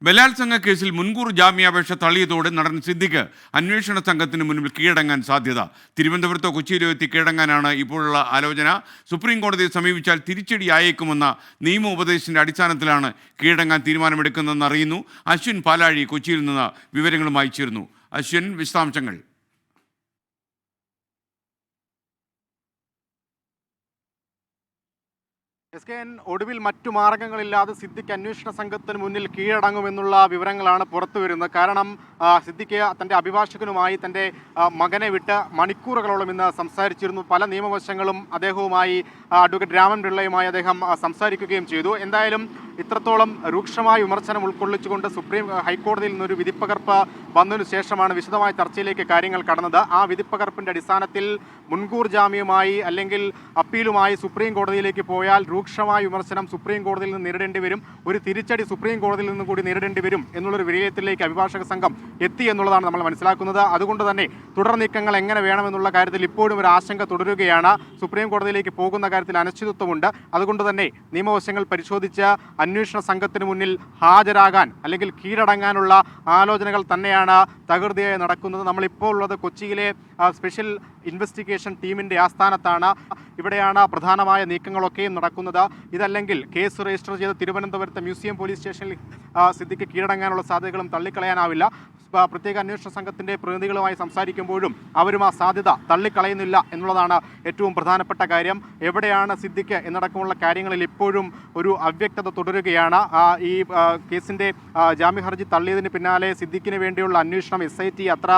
ബലാത്സംഗ കേസിൽ മുൻകൂർ ജാമ്യാപേക്ഷ തള്ളിയതോടെ നടൻ സിദ്ദിഖ് അന്വേഷണ സംഘത്തിന് മുന്നിൽ കീഴടങ്ങാൻ സാധ്യത. തിരുവനന്തപുരത്തോ കൊച്ചിയിലോ എത്തി കീഴടങ്ങാനാണ് ഇപ്പോഴുള്ള ആലോചന. സുപ്രീം കോടതിയെ സമീപിച്ചാൽ തിരിച്ചടിയായേക്കുമെന്ന നിയമോപദേശത്തിന്റെ അടിസ്ഥാനത്തിലാണ് കീഴടങ്ങാൻ തീരുമാനമെടുക്കുന്നതെന്ന് അറിയുന്നു. അശ്വിൻ പാലാഴി കൊച്ചിയിൽ നിന്ന് വിവരങ്ങളുമായി ചേർന്നു. അശ്വിൻ, വിശദാംശങ്ങൾ. ഒടുവിൽ മറ്റു മാർഗങ്ങളില്ലാതെ സിദ്ദിഖ് അന്വേഷണ സംഘത്തിന് മുന്നിൽ കീഴടങ്ങുമെന്നുള്ള വിവരങ്ങളാണ് പുറത്തു വരുന്നത്. കാരണം സിദ്ദിഖ് തൻ്റെ അഭിഭാഷകനുമായി തൻ്റെ മകനെ വിട്ട് മണിക്കൂറുകളോളം ഇന്ന് സംസാരിച്ചിരുന്നു. പല നിയമവശങ്ങളും അദ്ദേഹവുമായി അഡ്വക്കേറ്റ് രാമൻ പിള്ളയുമായി അദ്ദേഹം സംസാരിക്കുകയും ചെയ്തു. എന്തായാലും ഇത്രത്തോളം രൂക്ഷമായ വിമർശനം ഉൾക്കൊള്ളിച്ചുകൊണ്ട് ഹൈക്കോടതിയിൽ നിന്നൊരു വിധിപ്പകർപ്പ് വന്നതിനു ശേഷമാണ് വിശദമായ ചർച്ചയിലേക്ക് കാര്യങ്ങൾ കടന്നത്. ആ വിധിപ്പകർപ്പിൻ്റെ അടിസ്ഥാനത്തിൽ മുൻകൂർ ജാമ്യവുമായി അല്ലെങ്കിൽ അപ്പീലുമായി സുപ്രീം കോടതിയിലേക്ക് പോയാൽ രൂക്ഷമായ വിമർശനം സുപ്രീം കോടതിയിൽ നിന്ന് നേരിടേണ്ടി വരും, ഒരു തിരിച്ചടി സുപ്രീം കോടതിയിൽ നിന്ന് കൂടി നേരിടേണ്ടി വരും എന്നുള്ളൊരു വിലയിരുത്തലിലേക്ക് അഭിഭാഷക സംഘം എത്തി എന്നുള്ളതാണ് നമ്മൾ മനസ്സിലാക്കുന്നത്. അതുകൊണ്ട് തന്നെ തുടർ നീക്കങ്ങൾ എങ്ങനെ വേണമെന്നുള്ള കാര്യത്തിൽ ഇപ്പോഴും ഒരു ആശങ്ക തുടരുകയാണ്. സുപ്രീം കോടതിയിലേക്ക് പോകുന്ന കാര്യത്തിൽ അനിശ്ചിതത്വമുണ്ട്. അതുകൊണ്ട് തന്നെ നിയമവശങ്ങൾ പരിശോധിച്ച് അന്വേഷണ സംഘത്തിന് മുന്നിൽ ഹാജരാകാൻ അല്ലെങ്കിൽ കീഴടങ്ങാനുള്ള ആലോചനകൾ തന്നെയാണ് തകൃതിയായി നടക്കുന്നത്. നമ്മളിപ്പോൾ ഉള്ളത് കൊച്ചിയിലെ സ്പെഷ്യൽ ഇൻവെസ്റ്റിഗേഷൻ ടീമിൻ്റെ ആസ്ഥാനത്താണ്. ഇവിടെയാണ് പ്രധാനമായ നീക്കങ്ങളൊക്കെയും നടക്കുന്നത്. ഇതല്ലെങ്കിൽ കേസ് രജിസ്റ്റർ ചെയ്ത തിരുവനന്തപുരത്തെ മ്യൂസിയം പോലീസ് സ്റ്റേഷനിൽ സിദ്ദിഖ് കീഴടങ്ങാനുള്ള സാധ്യതകളും തള്ളിക്കളയാനാവില്ല. പ്രത്യേക അന്വേഷണ സംഘത്തിൻ്റെ പ്രതിനിധികളുമായി സംസാരിക്കുമ്പോഴും അവരും ആ സാധ്യത തള്ളിക്കളയുന്നില്ല എന്നുള്ളതാണ് ഏറ്റവും പ്രധാനപ്പെട്ട കാര്യം. എവിടെയാണ് സിദ്ദിഖ് എന്നടക്കമുള്ള കാര്യങ്ങളിൽ ഇപ്പോഴും ഒരു അവ്യക്തത തുടരുകയാണ്. ഈ കേസിൻ്റെ ജാമ്യഹർജി തള്ളിയതിന് പിന്നാലെ സിദ്ദിഖിന് വേണ്ടിയുള്ള അന്വേഷണം SIT അത്ര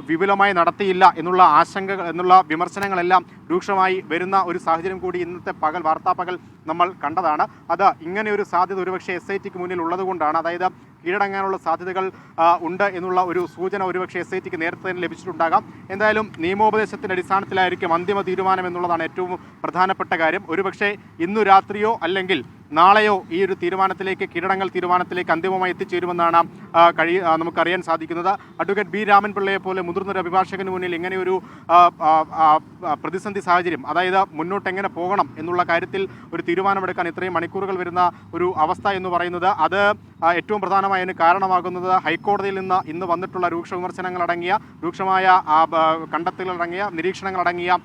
വിപുലമായി നടത്തിയില്ല എന്നുള്ള ആശങ്കകൾ എന്നുള്ള വിമർശനങ്ങളെല്ലാം രൂക്ഷമായി വരുന്ന ഒരു സാഹചര്യം കൂടി ഇന്നത്തെ വാർത്താ പകൽ നമ്മൾ കണ്ടതാണ്. അത് ഇങ്ങനെ ഒരു സാധ്യത ഒരുപക്ഷെ SITക്ക് മുന്നിൽ ഉള്ളതുകൊണ്ടാണ്. അതായത് കീഴടങ്ങാനുള്ള സാധ്യതകൾ ഉണ്ട് എന്നുള്ള ഒരു സൂചന ഒരുപക്ഷെ SITക്ക് നേരത്തെ തന്നെ ലഭിച്ചിട്ടുണ്ടാകാം. എന്തായാലും നിയമോപദേശത്തിൻ്റെ അടിസ്ഥാനത്തിലായിരിക്കും അന്തിമ തീരുമാനം എന്നുള്ളതാണ് ഏറ്റവും പ്രധാനപ്പെട്ട കാര്യം. ഒരുപക്ഷെ ഇന്നു രാത്രിയോ അല്ലെങ്കിൽ നാളെയോ ഈ ഒരു കീഴടങ്ങൽ തീരുമാനത്തിലേക്ക് അന്തിമമായി എത്തിച്ചേരുമെന്നാണ് നമുക്കറിയാൻ സാധിക്കുന്നത്. അഡ്വക്കേറ്റ് രാമൻ പിള്ളയെ പോലെ മുതിർന്നൊരു അഭിഭാഷകന് മുന്നിൽ ഇങ്ങനെയൊരു പ്രതിസന്ധി സാഹചര്യം, അതായത് മുന്നോട്ട് എങ്ങനെ പോകണം എന്നുള്ള കാര്യത്തിൽ ഒരു തീരുമാനമെടുക്കാൻ ഇത്രയും മണിക്കൂറുകൾ വരുന്ന ഒരു അവസ്ഥ എന്ന് പറയുന്നത് അത് ഏറ്റവും പ്രധാനമായി അതിന് കാരണമാകുന്നത് ഹൈക്കോടതിയിൽ നിന്ന് ഇന്ന് വന്നിട്ടുള്ള രൂക്ഷമായ കണ്ടെത്തലുകളടങ്ങിയ നിരീക്ഷണങ്ങളടങ്ങിയ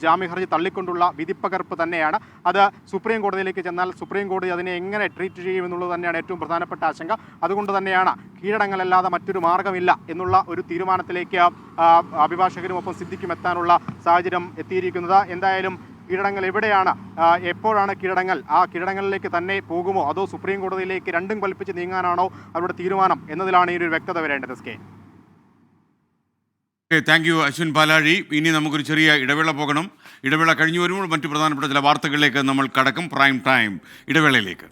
ജാമ്യഹർജി തള്ളിക്കൊണ്ടുള്ള വിധിപ്പകർപ്പ് തന്നെയാണ്. അത് സുപ്രീം കോടതിയിലേക്ക് ചെന്നാൽ സുപ്രീം കോടതി അതിനെ എങ്ങനെ ട്രീറ്റ് ചെയ്യുമെന്നുള്ളത് തന്നെയാണ് ഏറ്റവും പ്രധാനപ്പെട്ട ആശങ്ക. അതുകൊണ്ട് തന്നെയാണ് കീഴടങ്ങലല്ലാതെ മറ്റൊരു മാർഗമില്ല എന്നുള്ള ഒരു തീരുമാനത്തിലേക്ക് അഭിഭാഷകരും ഒപ്പം സിദ്ദിഖും എത്താനുള്ള സാഹചര്യം എത്തിയിരിക്കുന്നത്. എന്തായാലും കീഴടങ്ങൽ എവിടെയാണ്, എപ്പോഴാണ് കീഴടങ്ങൽ, ആ കീഴടങ്ങലിലേക്ക് തന്നെ പോകുമോ അതോ സുപ്രീം കോടതിയിലേക്ക് രണ്ടും കൽപ്പിച്ച് നീങ്ങാനാണോ അവരുടെ തീരുമാനം എന്നതിലാണ് ഈ ഒരു വ്യക്തത വരേണ്ടത്. താങ്ക് യു അശ്വിൻ പാലാഴി. ഇനി നമുക്കൊരു ചെറിയ ഇടവേള പോകണം. ഇടവേള കഴിഞ്ഞു വരുമ്പോൾ മറ്റു പ്രധാനപ്പെട്ട ചില വാർത്തകളിലേക്ക് നമ്മൾ കടക്കും. Prime time ഇടവേളയിലേക്ക്.